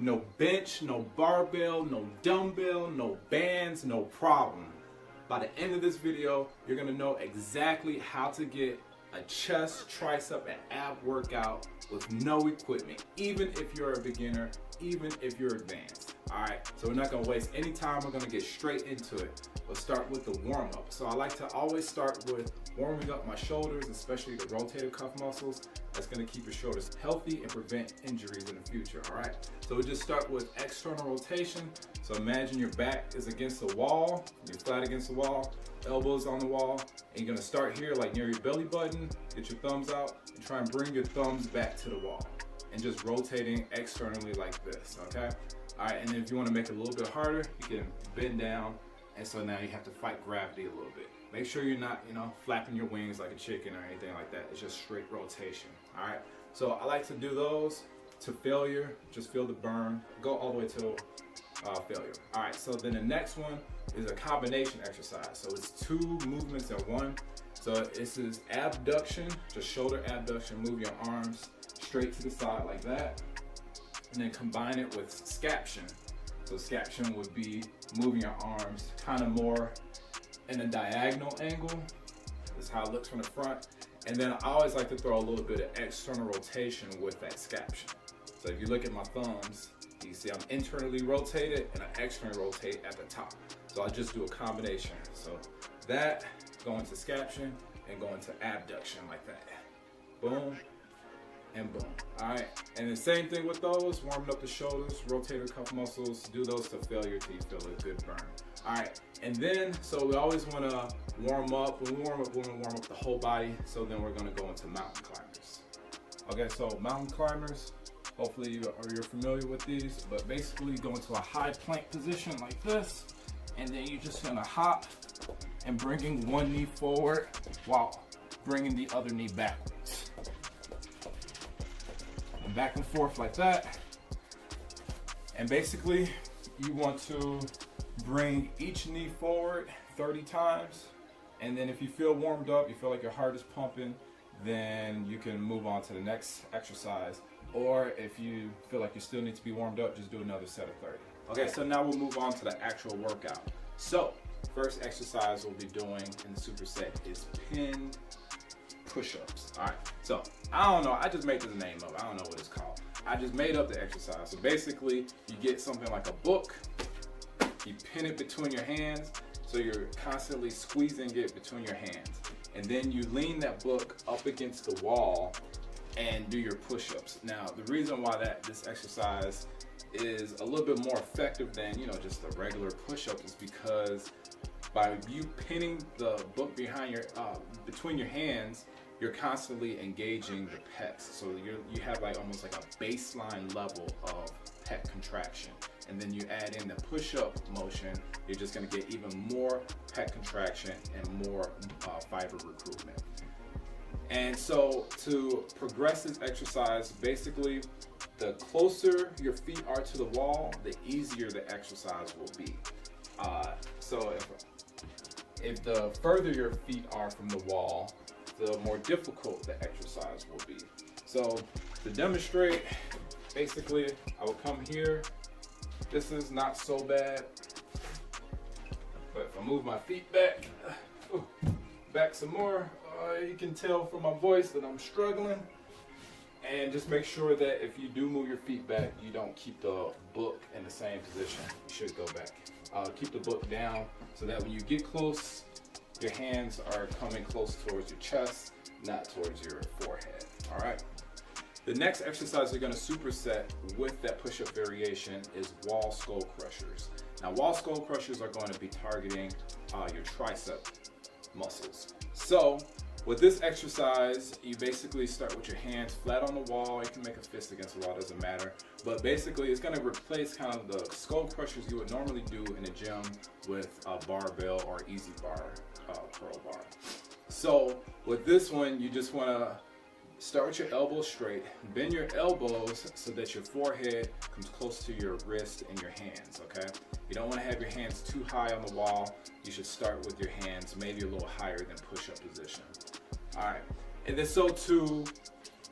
No bench, no barbell, no dumbbell, no bands, no problem. By the end of this video, you're gonna know exactly how to get a chest, tricep, and ab workout with no equipment, even if you're a beginner, even if you're advanced. All right, so we're not gonna waste any time. We're gonna get straight into it. Let's start with the warm-up. So I like to always start with warming up my shoulders, especially the rotator cuff muscles. That's gonna keep your shoulders healthy and prevent injuries in the future, all right? So we just start with external rotation. So imagine your back is against the wall, you're flat against the wall, elbows on the wall, and you're gonna start here like near your belly button, get your thumbs out, and try and bring your thumbs back to the wall. And just rotating externally like this, okay? All right, and then if you wanna make it a little bit harder, you can bend down, and so now you have to fight gravity a little bit. Make sure you're not, flapping your wings like a chicken or anything like that. It's just straight rotation, all right? So I like to do those to failure, just feel the burn, go all the way to failure. All right, so then the next one is a combination exercise. So it's two movements in one. So this is abduction, just shoulder abduction, move your arms straight to the side like that, and then combine it with scaption. So scaption would be moving your arms kind of more in a diagonal angle. This is how it looks from the front. And then I always like to throw a little bit of external rotation with that scaption. So if you look at my thumbs, you see I'm internally rotated and I externally rotate at the top. So I just do a combination. So that, going to scaption, and going to abduction like that. Boom, and boom. All right, and the same thing with those, warming up the shoulders, rotator cuff muscles, do those to failure till you feel a good burn. All right, and then, so we always wanna warm up. When we warm up, we wanna warm up the whole body, so then we're gonna go into mountain climbers. Okay, so mountain climbers, hopefully you're familiar with these, but basically go into a high plank position like this, and then you're just gonna hop and bringing one knee forward while bringing the other knee backwards. And back and forth like that. And basically, you want to bring each knee forward 30 times. And then if you feel warmed up, you feel like your heart is pumping, then you can move on to the next exercise. Or if you feel like you still need to be warmed up, just do another set of 30. Okay, so now we'll move on to the actual workout. So, first exercise we'll be doing in the superset is pin push-ups. All right, so I don't know, I just made this name up. I don't know what it's called. I just made up the exercise. So basically, you get something like a book, you pin it between your hands, so you're constantly squeezing it between your hands. And then you lean that book up against the wall and do your push-ups. Now, the reason why this exercise is a little bit more effective than, just a regular push-up is because by you pinning the book behind between your hands, you're constantly engaging the pecs. So you have almost like a baseline level of pec contraction. And then you add in the push-up motion, you're just gonna get even more pec contraction and more fiber recruitment. And so to progress this exercise, basically, the closer your feet are to the wall, the easier the exercise will be. So if the further your feet are from the wall, the more difficult the exercise will be. So to demonstrate, basically, I will come here. This is not so bad, but if I move my feet back some more, you can tell from my voice that I'm struggling. And just make sure that if you do move your feet back, you don't keep the book in the same position. You should go back. Keep the book down so that when you get close, your hands are coming close towards your chest, not towards your forehead, all right? The next exercise you're gonna superset with that push-up variation is wall skull crushers. Now, wall skull crushers are going to be targeting your tricep muscles. So, with this exercise, you basically start with your hands flat on the wall. You can make a fist against the wall, doesn't matter. But basically, it's gonna replace kind of the skull crushers you would normally do in the gym with a barbell or easy bar, curl bar. So with this one, you just wanna start with your elbows straight, bend your elbows so that your forehead comes close to your wrist and your hands, okay? You don't wanna have your hands too high on the wall. You should start with your hands maybe a little higher than push-up position. All right, and then so to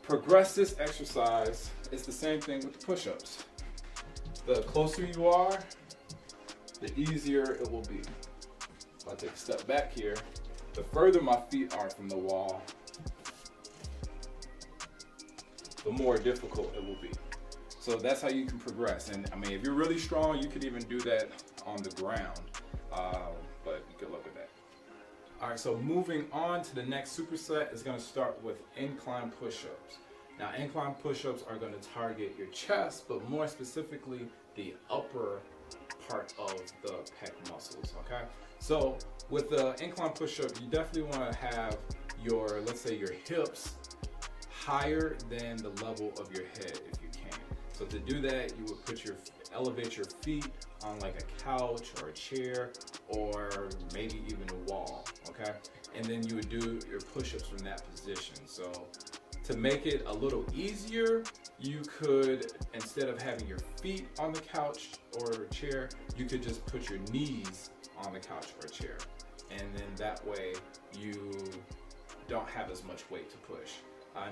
progress this exercise, it's the same thing with the push-ups. the closer you are, the easier it will be. If I take a step back here, the further my feet are from the wall, the more difficult it will be. So that's how you can progress. And I mean, if you're really strong, you could even do that on the ground, but good luck with that. All right, so moving on to the next superset is going to start with incline push-ups. Now, incline push-ups are going to target your chest, but more specifically, the upper part of the pec muscles, okay? So with the incline push-up, you definitely want to have your, let's say your hips higher than the level of your head if you can. So to do that, you would elevate your feet on like a couch or a chair or maybe even a wall, okay? And then you would do your push-ups from that position. So to make it a little easier, you could, instead of having your feet on the couch or chair, you could just put your knees on the couch or chair. And then that way you don't have as much weight to push.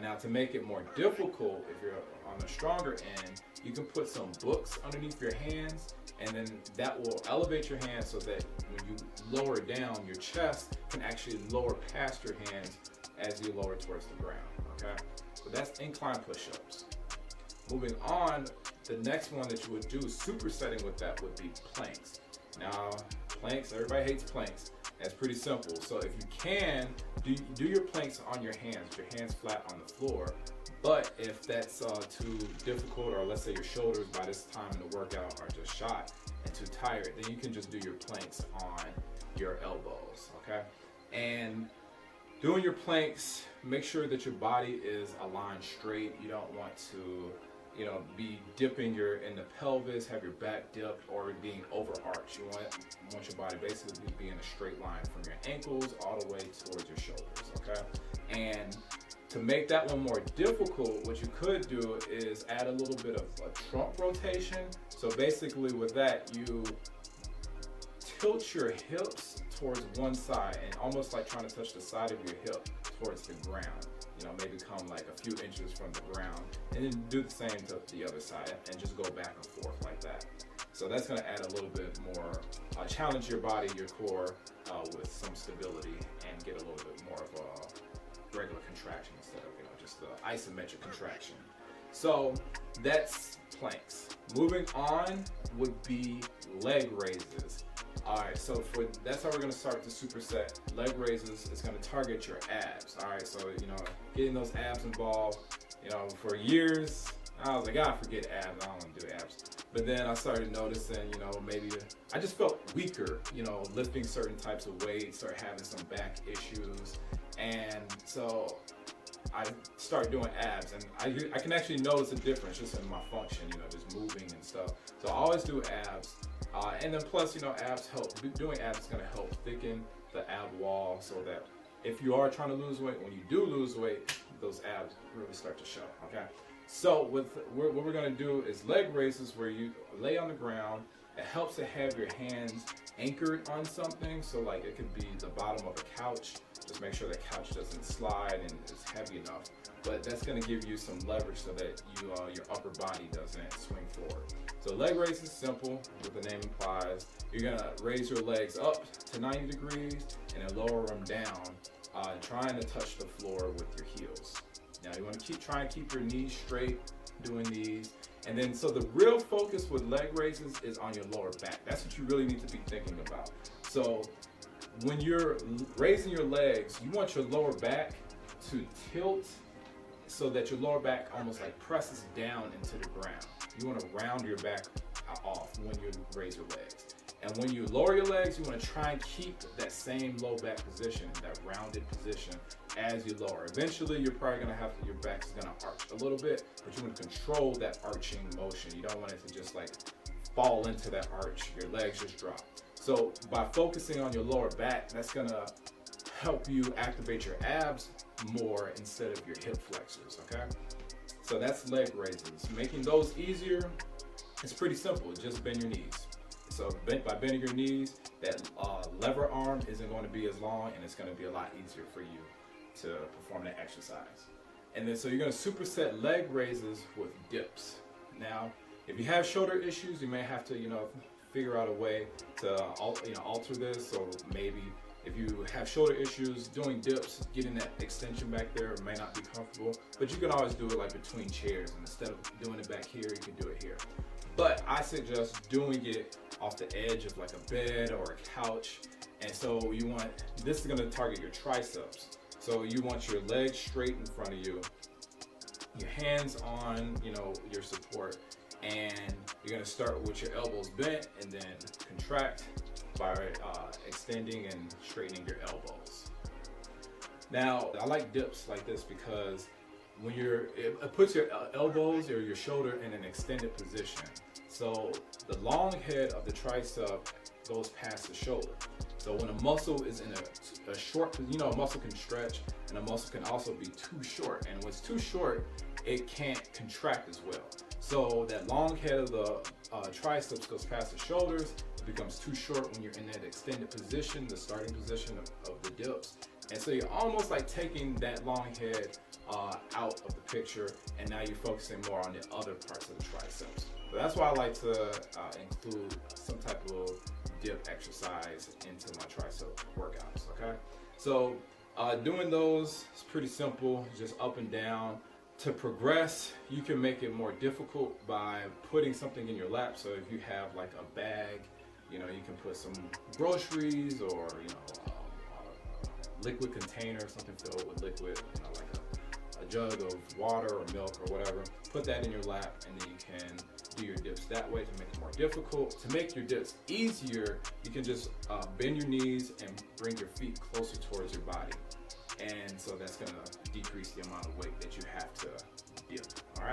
Now to make it more difficult, if you're on the stronger end, you can put some books underneath your hands, and then that will elevate your hands so that when you lower down, your chest can actually lower past your hands as you lower towards the ground, okay? So that's incline push-ups. Moving on, the next one that you would do, supersetting with that, would be planks. Now, planks, everybody hates planks. That's pretty simple. So if you can, do your planks on your hands flat on the floor. But if that's too difficult, or let's say your shoulders by this time in the workout are just shot and too tired, then you can just do your planks on your elbows, okay? And doing your planks, make sure that your body is aligned straight. You don't want to, be dipping in the pelvis, have your back dipped, or being overarched. You want your body basically to be in a straight line from your ankles all the way towards your shoulders, okay? And to make that one more difficult, what you could do is add a little bit of a trunk rotation. So basically with that, you tilt your hips towards one side and almost like trying to touch the side of your hip towards the ground. Maybe come like a few inches from the ground, and then do the same to the other side and just go back and forth like that. So that's going to add a little bit more, challenge your body, your core with some stability, and get a little bit more of a regular contraction instead of just the isometric contraction. So that's planks. Moving on would be leg raises. Alright, so that's how we're going to start the superset. Leg raises is going to target your abs. Alright, so getting those abs involved, for years I was like, forget abs, I don't want to do abs. But then I started noticing, maybe I just felt weaker, lifting certain types of weights, started having some back issues. And so I started doing abs, and I can actually notice a difference just in my function, just moving and stuff. So I always do abs. And then plus, abs help. Doing abs is going to help thicken the ab wall so that if you are trying to lose weight, when you do lose weight, those abs really start to show, okay? So what we're going to do is leg raises where you lay on the ground. It helps to have your hands anchored on something. So like it could be the bottom of a couch. Just make sure the couch doesn't slide and it's heavy enough. But that's going to give you some leverage so that your upper body doesn't swing forward. So leg raise is simple, what the name implies. You're going to raise your legs up to 90 degrees and then lower them down, trying to touch the floor with your heels. Now you want to try and keep your knees straight doing these. And then so the real focus with leg raises is on your lower back. That's what you really need to be thinking about. So when you're raising your legs, you want your lower back to tilt so that your lower back almost like presses down into the ground. You want to round your back off when you raise your legs. And when you lower your legs, you want to try and keep that same low back position, that rounded position as you lower. Eventually, you're probably going to have, your back is going to arch a little bit, but you want to control that arching motion. You don't want it to just like fall into that arch. Your legs just drop. So by focusing on your lower back, that's going to help you activate your abs more instead of your hip flexors, okay? So that's leg raises. Making those easier, it's pretty simple. Just bend your knees. So by bending your knees, that lever arm isn't going to be as long, and it's going to be a lot easier for you to perform that exercise. And then so you're going to superset leg raises with dips. Now, If you have shoulder issues, you may have to, figure out a way to, alter this, or maybe if you have shoulder issues, doing dips, getting that extension back there may not be comfortable, but you can always do it like between chairs, and instead of doing it back here, you can do it here. But I suggest doing it off the edge of like a bed or a couch. And so this is gonna target your triceps. So you want your legs straight in front of you, your hands on, your support, and you're gonna start with your elbows bent and then contract by extending and straightening your elbows. Now, I like dips like this because when it puts your elbows or your shoulder in an extended position. So the long head of the tricep goes past the shoulder. So when a muscle is in a short, a muscle can stretch and a muscle can also be too short. And when it's too short, it can't contract as well. So that long head of the triceps goes past the shoulders. It becomes too short when you're in that extended position, the starting position of the dips. And so you're almost like taking that long head out of the picture, and now you're focusing more on the other parts of the triceps. So that's why I like to include some type of dip exercise into my tricep workouts, okay? So doing those is pretty simple, just up and down. To progress, you can make it more difficult by putting something in your lap. So if you have like a bag, you can put some groceries or, liquid container, something filled with liquid, like a jug of water or milk or whatever. Put that in your lap, and then you can do your dips that way to make it more difficult. To make your dips easier, you can just bend your knees and bring your feet closer towards your body. And so that's gonna decrease the amount of weight that you have to dip, all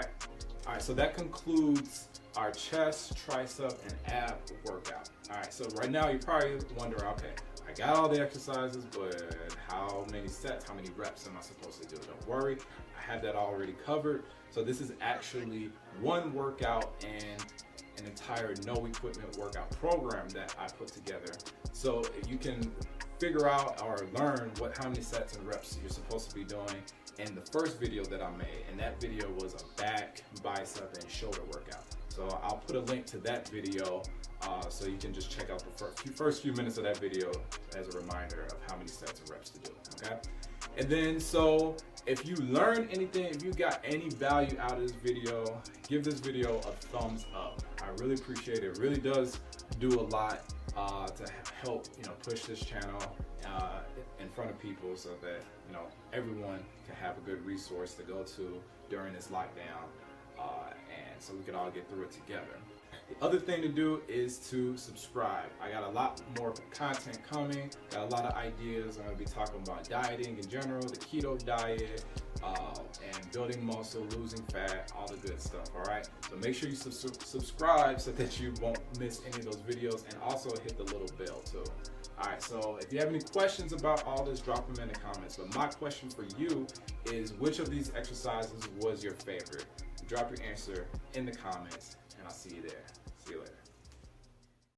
right, so that concludes our chest, tricep, and ab workout. All right, so right now you're probably wondering, okay, I got all the exercises, but how many sets, how many reps am I supposed to do? Don't worry, I have that already covered. So this is actually one workout and an entire no equipment workout program that I put together. So you can figure out or learn how many sets and reps you're supposed to be doing in the first video that I made. And that video was a back, bicep, and shoulder workout. So I'll put a link to that video so you can just check out the first few minutes of that video as a reminder of how many sets and reps to do, okay? And then, so if you learned anything, if you got any value out of this video, give this video a thumbs up. I really appreciate it. It really does do a lot to help, push this channel in front of people so that, everyone can have a good resource to go to during this lockdown, and so we can all get through it together. The other thing to do is to subscribe. I got a lot more content coming, got a lot of ideas. I'm going to be talking about dieting in general, the keto diet, and building muscle, losing fat, all the good stuff, all right? So make sure you subscribe so that you won't miss any of those videos, and also hit the little bell too. All right, so if you have any questions about all this, drop them in the comments. But my question for you is, which of these exercises was your favorite? Drop your answer in the comments, and I'll see you there.